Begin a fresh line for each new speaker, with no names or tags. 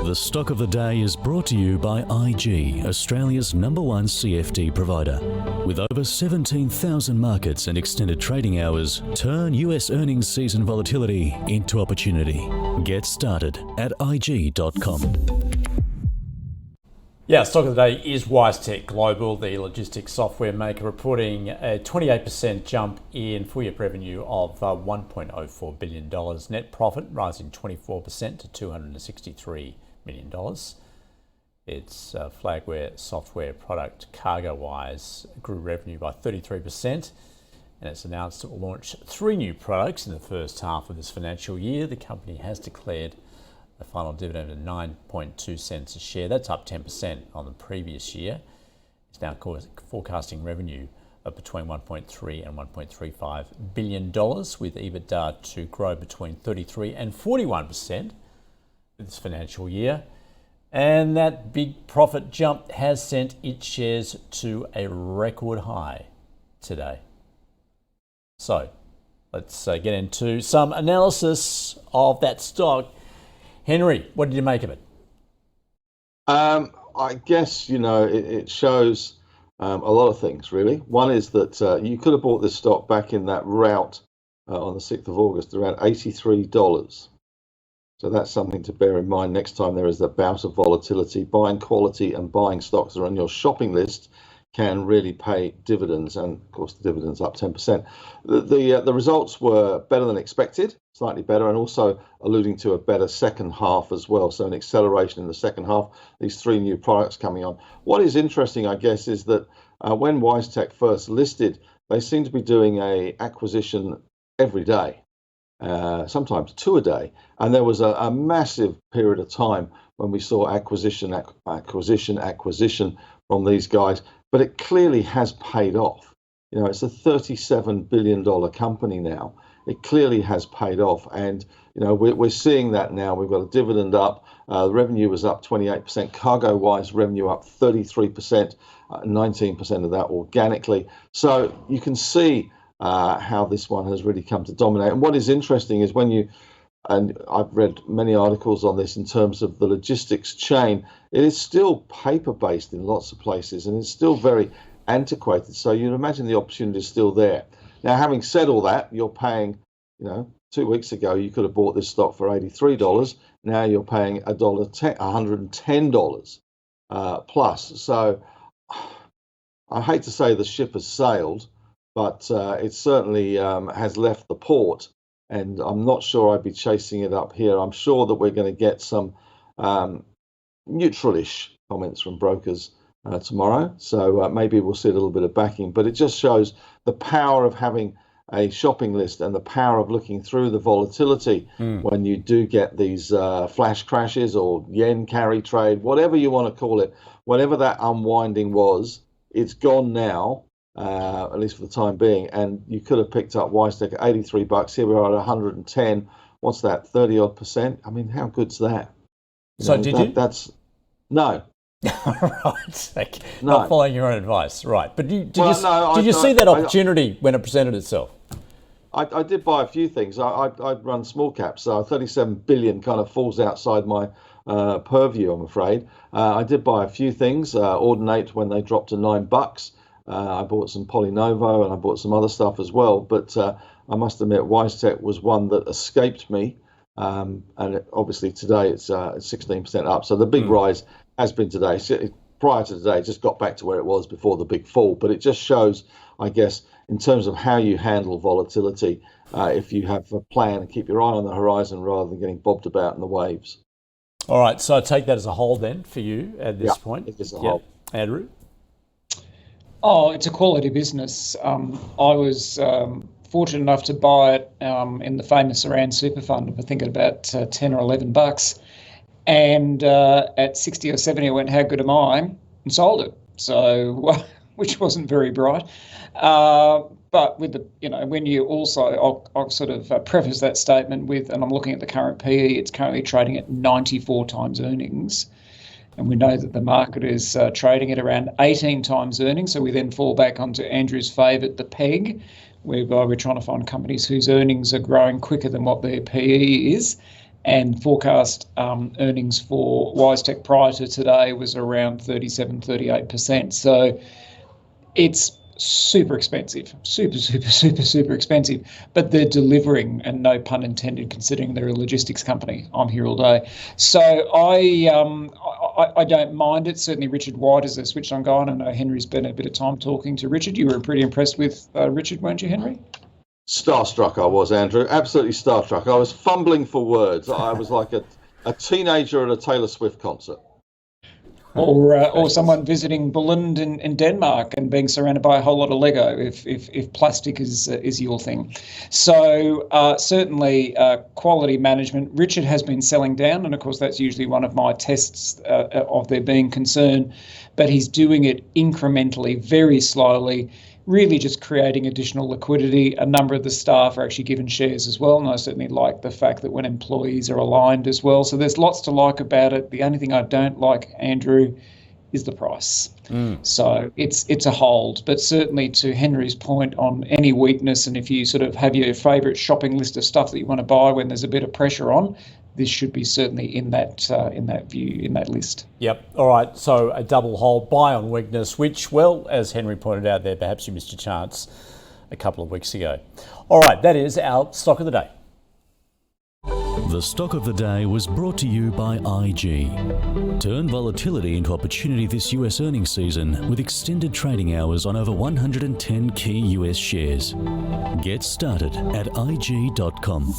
The stock of the day is brought to you by IG, Australia's #1 CFD provider. With over 17,000 markets and extended trading hours, turn US earnings season volatility into opportunity. Get started at IG.com.
Yeah, stock of the day is WiseTech Global, the logistics software maker, reporting a 28% jump in full-year revenue of $1.04 billion. Net profit rising 24% to $263 million. Its flagship software product, CargoWise, grew revenue by 33%, and it's announced it will launch 3 new products in the first half of this financial year. The company has declared a final dividend of 9.2 cents a share. That's up 10% on the previous year. It's now forecasting revenue of between $1.3 and $1.35 billion, with EBITDA to grow between 33 and 41% this financial year. And that big profit jump has sent its shares to a record high today. So let's get into some analysis of that stock. Henry, what did you make of it?
I guess, it shows a lot of things, really. One is that you could have bought this stock back in that route on the 6th of August, around $83. So that's something to bear in mind next time there is a bout of volatility. Buying quality and buying stocks that are on your shopping list can really pay dividends, and of course the dividends up 10%. The results were better than expected, slightly better, and also alluding to a better second half as well. So an acceleration in the second half, these 3 new products coming on. What is interesting, I guess, is that when WiseTech first listed, they seem to be doing a acquisition every day, sometimes 2 a day. And there was a massive period of time when we saw acquisition from these guys. But it clearly has paid off. It's a $37 billion company now. It clearly has paid off. And, we're seeing that now. We've got a dividend up. The revenue was up 28%. CargoWise revenue up 33%, 19% of that organically. So you can see how this one has really come to dominate. And what is interesting is and I've read many articles on this in terms of the logistics chain, it is still paper-based in lots of places, and it's still very antiquated. So you'd imagine the opportunity is still there. Now, having said all that, you're paying, 2 weeks ago, you could have bought this stock for $83. Now you're paying $110 plus. So I hate to say the ship has sailed, but it certainly has left the port. And I'm not sure I'd be chasing it up here. I'm sure that we're going to get some neutralish comments from brokers tomorrow. So maybe we'll see a little bit of backing. But it just shows the power of having a shopping list and the power of looking through the volatility when you do get these flash crashes or yen carry trade, whatever you want to call it. Whatever that unwinding was, it's gone now. At least for the time being, and you could have picked up WiseTech at $83. Here we are at 110. What's that? 30-odd%. I mean, how good's that?
So did you?
That's no.
Right. Okay.
No.
Not following your own advice, right? But did you see that opportunity when it presented itself?
I did buy a few things. I'd run small caps, so 37 billion kind of falls outside my purview, I'm afraid. I did buy a few things. Ordinate when they dropped to $9. I bought some Polynovo and I bought some other stuff as well. But I must admit, WiseTech was one that escaped me. And obviously today it's 16% up. So the big rise has been today. Prior to today, it just got back to where it was before the big fall. But it just shows, I guess, in terms of how you handle volatility, if you have a plan and keep your eye on the horizon rather than getting bobbed about in the waves.
All right. So I take that as a whole then for you at this point.
It is a whole.
Andrew?
Oh, it's a quality business. I was fortunate enough to buy it in the famous Iran super fund, I think at about 10 or $11. And at 60 or 70, I went, how good am I? And sold it. So, which wasn't very bright. But with the, when you also, I'll sort of preface that statement with, and I'm looking at the current PE, it's currently trading at 94 times earnings. And we know that the market is trading at around 18 times earnings. So we then fall back onto Andrew's favourite, the PEG, whereby we're trying to find companies whose earnings are growing quicker than what their PE is. and forecast earnings for WiseTech prior to today was around 37-38%. So it's super expensive, super expensive, but they're delivering, and no pun intended, considering they're a logistics company. I'm here all day. So I don't mind it. Certainly Richard White is a switched on guy. I know Henry's spent a bit of time talking to Richard. You were pretty impressed with Richard, weren't you, Henry?
Starstruck I was, Andrew. Absolutely starstruck. I was fumbling for words. I was like a teenager at a Taylor Swift concert.
Or someone visiting Wielandt in Denmark and being surrounded by a whole lot of Lego, if plastic is your thing. So certainly quality management. Richard has been selling down, and of course that's usually one of my tests of there being concern, but he's doing it incrementally, very slowly, really just creating additional liquidity. A number of the staff are actually given shares as well, and I certainly like the fact that when employees are aligned as well. So there's lots to like about it. The only thing I don't like, Andrew, is the price. So it's a hold. But certainly to Henry's point on any weakness, and if you sort of have your favourite shopping list of stuff that you want to buy when there's a bit of pressure on, this should be certainly in that list.
Yep. All right. So a double hold, buy on weakness, which, well, as Henry pointed out there, perhaps you missed your chance a couple of weeks ago. All right. That is our stock of the day.
The stock of the day was brought to you by IG. Turn volatility into opportunity this US earnings season with extended trading hours on over 110 key US shares. Get started at IG.com.